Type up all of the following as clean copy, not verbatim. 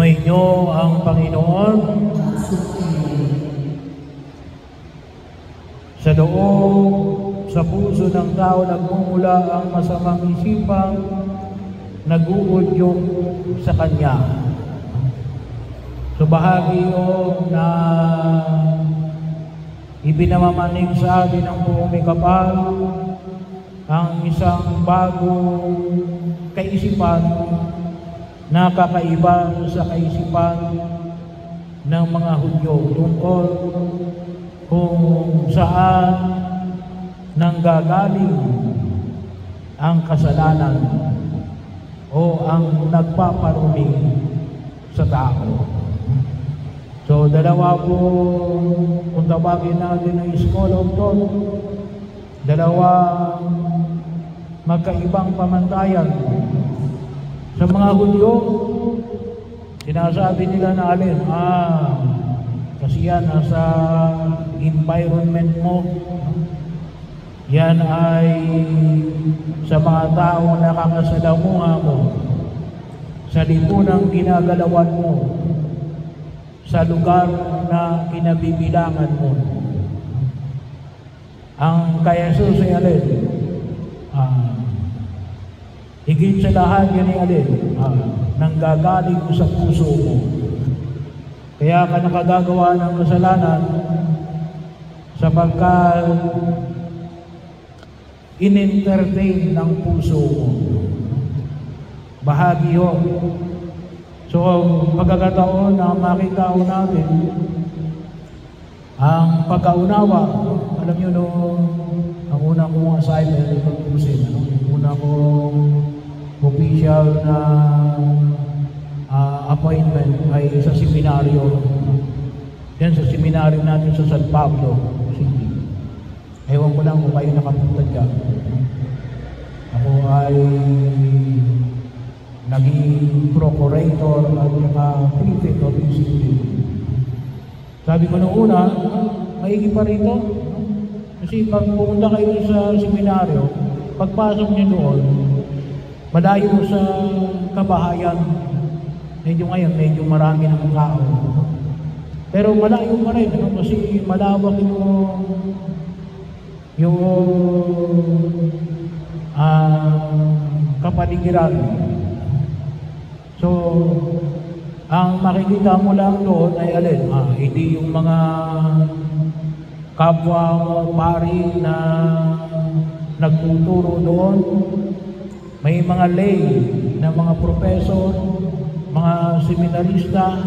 Sumainyo ang Panginoon sa loob, sa puso ng tao nagmumula ang masamang isipang nag-uudyok sa Kanya. So bahagi yun na ibinamamanig sa atin ng buong may kapal ang isang bagong kaisipan na kakaiba sa kaisipan ng mga Hudyo tungkol kung saan nanggagaling ang kasalanan o ang nagpaparumi sa tao. So dalawa po, kung tawagin natin ng School of Thought, dalawang magkaibang pamantayan. Sa mga Hudyo, sinasabi nila na alin, kasi yan nasa environment mo, yan ay sa mga taong nakakasalamuha mo, sa lipunang ginagalawan mo, sa lugar na kinabibilangan mo. Ang kay Jesus ay alin? Higit sa lahat yan ay alin? Nanggagaling sa puso mo. Kaya ka nakagagawa ng kasalanan sapagkat in-entertain ng puso mo. Bahagi yun. So, pagkakataon na makita ko natin ang pagkaunawa. Alam nyo nung ang una kong assignment pagpusin, yung una kong official na appointment ay sa seminaryo. Yan sa seminaryo natin sa San Pablo City. Ewan ko lang kung kayo nakapunta dyan. Ako ay naging procurator at saka prefect of discipline. Sabi ko nung una, maigi pa rito. Kasi pag pumunta kayo sa seminaryo, pagpasok niyo doon, malayo sa kabahayan. Medyo ngayon, medyo marami ng tao. Pero malayo pa rin, kasi malawak yung kapaligiran. So, ang makikita mo lang doon ay alin? Hindi yung mga kapwa mo pari na nagtuturo doon. May mga lay na mga professor, mga seminarista,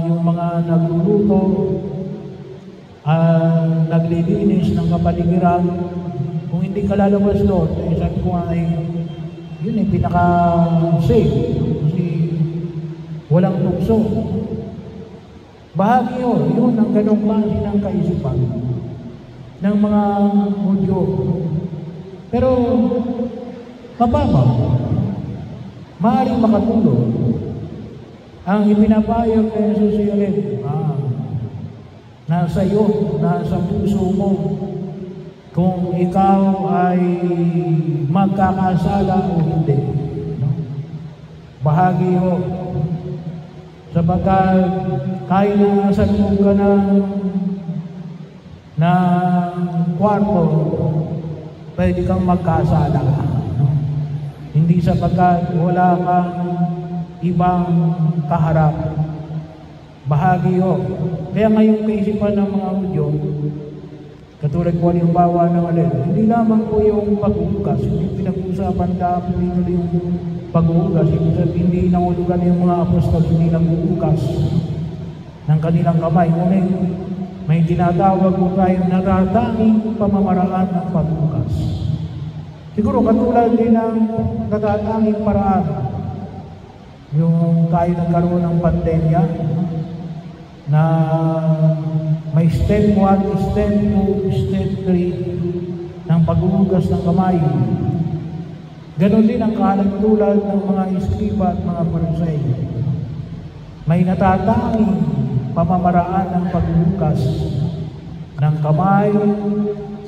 yung mga nagluluto, naglilinis ng kapaligiran. Kung hindi ka lalabas doon, sabi ko nga yun ay pinaka-safe kasi walang tukso. Bahagi yun ang ganong klase ng kaisipan ng mga Hudyo. Pero mababaw, maaaring makatulong ang ipinapayag ng Jesus ulit. Nasa iyo, nasa puso mo, kung ikaw ay magkakasala o hindi. Bahagi mo. Sapagkat kahit nasa loob ka na kwarto, pwede kang magkasala. Hindi sapagkat wala kang ibang kaharap. Bahagi mo. Kaya ngayong kaisipan ng mga Hudyo, katulad po halimbawa ng alin, hindi lamang po yung pag-uugas, hindi pinag-uusapan dapat dito yung pag-uugas, hindi nangulugan yung mga apostol, hindi nag-uugas ng kanilang kamay. Ngunit may tinatawag po tayong natatanging pamamaraan ng pag-uugas. Siguro katulad din ng natatanging paraan, yung tayo nagkaroon ng pandemya, na may step 1, step 2, step 3 ng pag-uugas ng kamay. Ganon din ang kahalintulad ng mga iskriba at mga Pariseo. May natatanging pamamaraan ng pag-uugas ng kamay,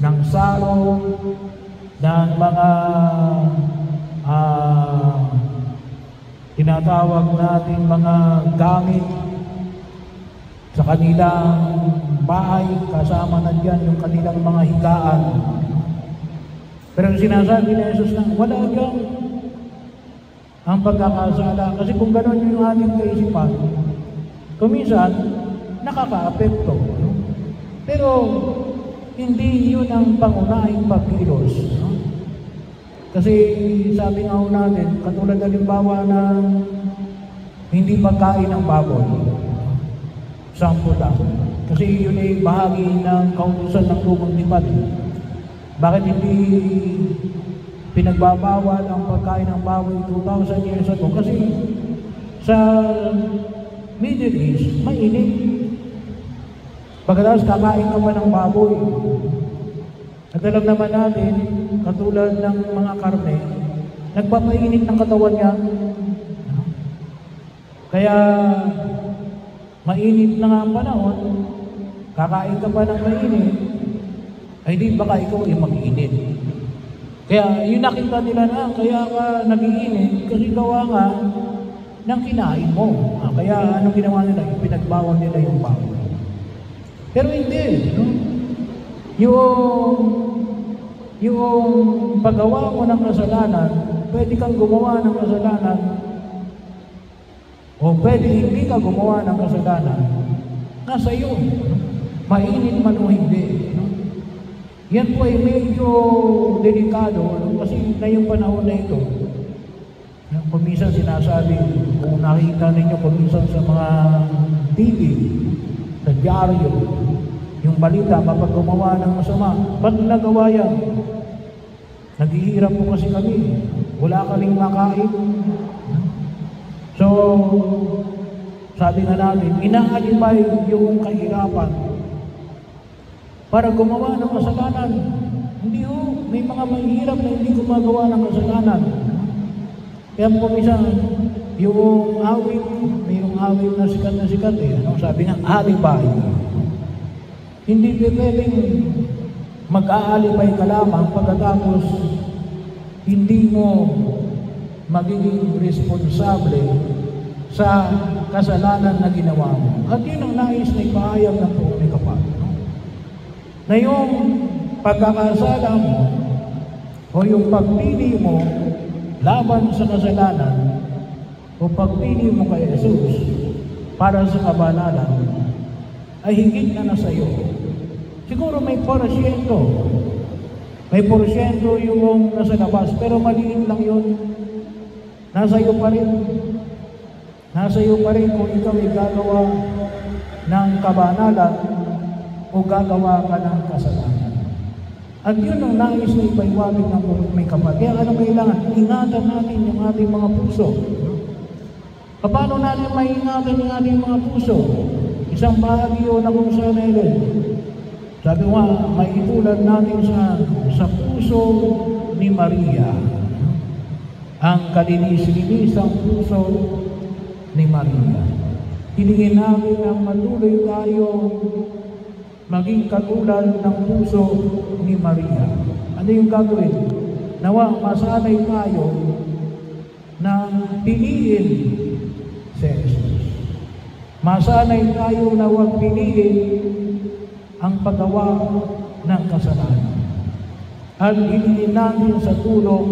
ng saro, ng mga tinatawag nating mga gamit sa kanilang bahay, kasama na dyan yung kanilang mga higaan. Pero sinasabi ni Jesus na wala dyan ang pagkakasala. Kasi kung gano'n yung ating kaisipan, kuminsan, nakaka-apekto. Pero, hindi yun ang pangunahing pagkilos. Kasi, sabi nga natin, katulad halimbawa na hindi pagkain ng baboy. Sampo lang. Kasi yun ay bahagi ng kautusan ng lumang tipan. Bakit hindi pinagbabawal ang pagkain ng baboy 2,000 years ago? Kasi sa Middle East, mainit. Pagkatapos kakain ka pa ng baboy. At alam naman natin, katulad ng mga karne, nagpapainit ng katawan niya. Kaya, mainit na nga ang panahon, kakain ka pa ng mainit, ay di baka ikaw ay mag-iinit. Kaya yun nakita nila na, kaya ka nag-iinit, kasi gawa nga ng kinain mo. Kaya anong ginawa nila? Pinagbawal nila yung baboy. Pero hindi. Yung paggawa mo ng kasalanan, pwede kang gumawa ng kasalanan, o pwede hindi ka gumawa ng kasalanan, nasa iyo. Mainit man o hindi. Yan po ay medyo delikado, kasi na yung panahon na ito, kuminsan sinasabi, kung nakita ninyo kuminsan sa mga TV, sa dyaryo, yung balita kapag gumawa ng masama, ba't nagawa yan? Naghihirap po kasi kami, wala kaming makain. So, sabi nga namin, inaalibay yung kahirapan para gumawa ng kasalanan. Hindi ho, may mga mahirap na hindi gumagawa ng kasalanan. Kaya po minsan, yung awit, mayroong awit na sikat eh. Sabi nga, alibay. Hindi pwedeng mag-aalibay ka lamang pagkatapos hindi mo magiging responsable sa kasalanan na ginawa mo. At yun ang nais na ipahayag ng Panginoon kapal. Na yung pagkakasala mo o yung pagpili mo laban sa kasalanan o pagpili mo kay Jesus para sa kabanalan ay higit na sa iyo. Siguro may porsyento. May porsyento yung nasa labas, pero maliit lang yun. Nasa iyo pa rin. Nasa iyo pa rin kung ikaw ay gagawa ng kabanalan o gagawa ka ng kasalanan. At yun ang nais na ipaiwagin ng may kapal. Kaya ano kailangan? Ingatan natin yung ating mga puso. Paano natin maingatan yung ating mga puso? Isang bahagi yun na kung saan nilin. Sabi nga, may itulad natin sa puso ni Maria. Ang kalinis-linisang puso ni Maria. Hilingin natin ang matuloy tayo maging katulad ng puso ni Maria. Ano yung gagawin? Nawa, masanay tayo na piliin si Jesus. Masanay tayo na huwag piliin ang paggawa ng kasalanan. At hilingin natin sa tulong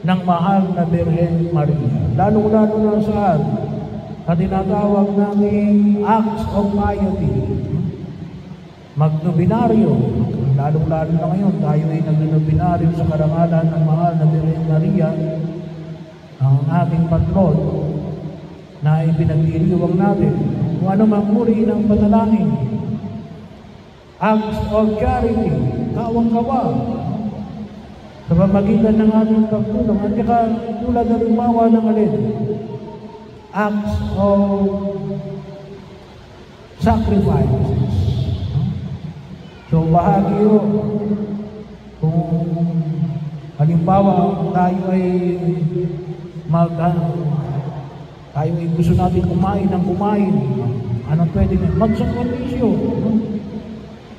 ng mahal na Birhen Maria. Lalo-lalo na saan? At tinatawag namin acts of piety. Magnobinaryo. Lalo-lalo na ngayon, tayo ay nagnobinaryo sa karangalan ng mahal na Birhen Maria, ang ating patron, na ipinagdiriwang natin kung ano mang uri ng panalangin. Acts of charity, kawang-kawa, sa pamagitan ng ating pagtulong. At saka tulad na lumawa ng alin, acts of sacrifices. So bahagi yun. Kung halimbawa tayo ay tayo ay gusto natin kumain ng kumain, anong pwede na? Magsakripisyo.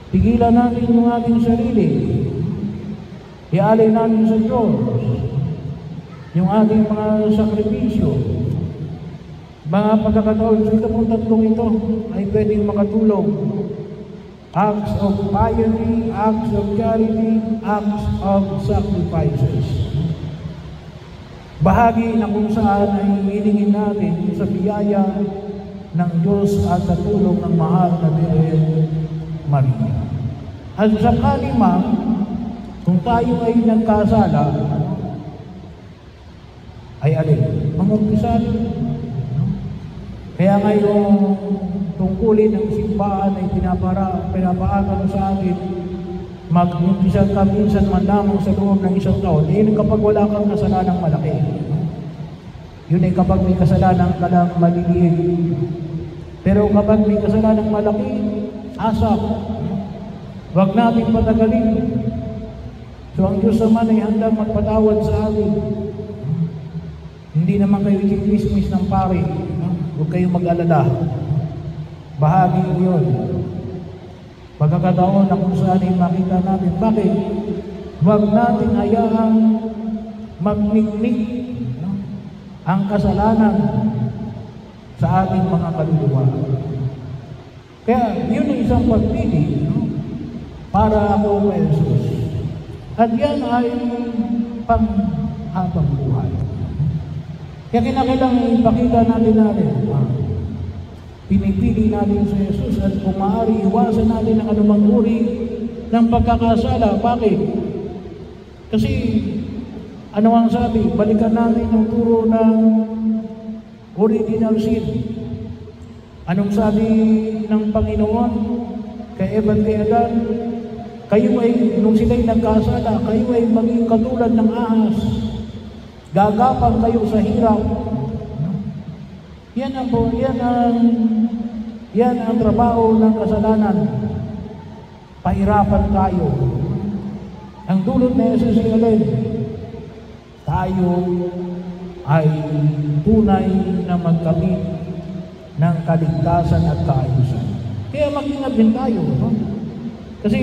Tigilan natin yung ating sarili. Ialay natin sa Diyos. yung ating mga sakripisyo, mga pagkakataon, ito pong tatlong ito ay pwedeng makatulong. Acts of piety, acts of charity, acts of sacrifices. Bahagi na kung saan ay hilingin natin sa biyaya ng Diyos at sa tulong ng mahal na Birhen Maria. At sa kalima, kung tayo ay nagkasala, ay alin? Mangumpisal. Kaya ngayon, tungkulin ng simbahan ay pinapaaral sa atin, mag-umpisal ka minsan man lamang sa loob ng isang taon. Yun kapag wala kang kasalanang malaki. Yun ay kapag may kasalanang ka lang maliliit. Pero kapag may kasalanang malaki, asap. Huwag natin patagalin. So ang Diyos naman ay handang magpatawad sa atin. Hindi naman kayo chinismis ng pare. Huwag kayong mag-alala. Bahagi yun. Pagkakataon na kung saan ay makita natin. Bakit? Huwag natin hayaang magniknik ang kasalanan sa ating mga kaluluwa. Kaya yun ang isang pagpili para ako kay Jesus. At yan ay panghabang buhay. Kaya kinakailangan ipakita natin pinipili natin sa Jesus at kung maaari, iwasan natin ang anumang uri ng pagkakasala. Bakit? Kasi, ano ang sabi? Balikan natin ang turo ng original sin. Anong sabi ng Panginoon kay Eva at kay Adan? Kayo ay, nung sila'y nagkasala, kayo ay maging katulad ng ahas. Gagapang kayo sa hirap. Yan ang trabaho ng kasalanan. Pahirapan tayo. Ang dulot na Jesus ay alin? Tayo ay tunay na magkamit ng kaligtasan at kaayusan. Kaya mag-ingat din tayo. No? Kasi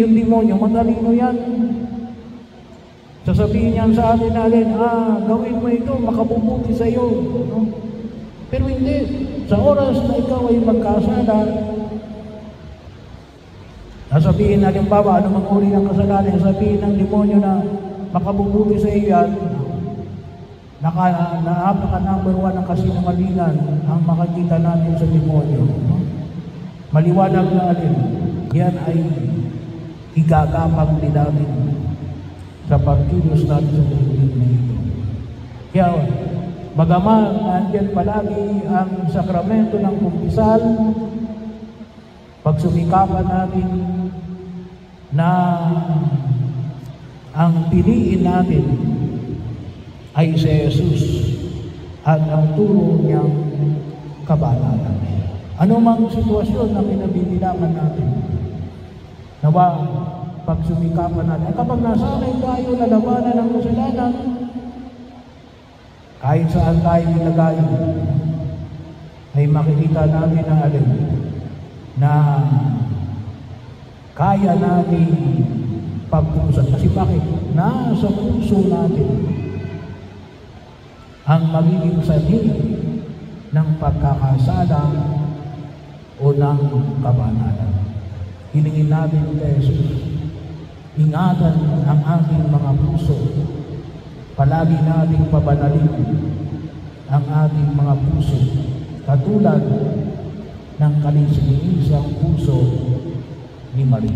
yung demonyo, matalino yan. Sasabihin niyan sa atin alin, gawin mo ito, makabubuti sa iyo. No? Pero hindi. Sa oras na ikaw ay magkasala, nasabihin na halimbawa, ano mang uri ng kasalanan, sabihin ng demonyo na makabubuti sa iyo yan, napaka-number 1 ng kasinungalingan ang makikita natin sa demonyo. Maliwanag na alin, yan ay igagapag din natin sa pagkilos natin sa daigdig na ito. Kaya, bagaman nandiyan palagi ang sakramento ng kumpisal, pagsumikapan natin na ang piliin natin ay si Jesus at ang turo niyang kabanatan. Ano mang sitwasyon na pinabibilangan natin, nawa pagsumikapan natin. Kapag nasanay tayo na labanan ng kasalanan, kahit saan tayo ilagay, ay makikita natin na alin na kaya natin pagpusan. Kasi bakit? Nasa puso natin ang magiging sanhi ng pagkakasala o ng kabanatan. Hilingin natin kay Jesus, ingatan ang ating mga puso. Palagi nating pabanalin ang ating mga puso katulad ng kalisinisang puso ni Maria.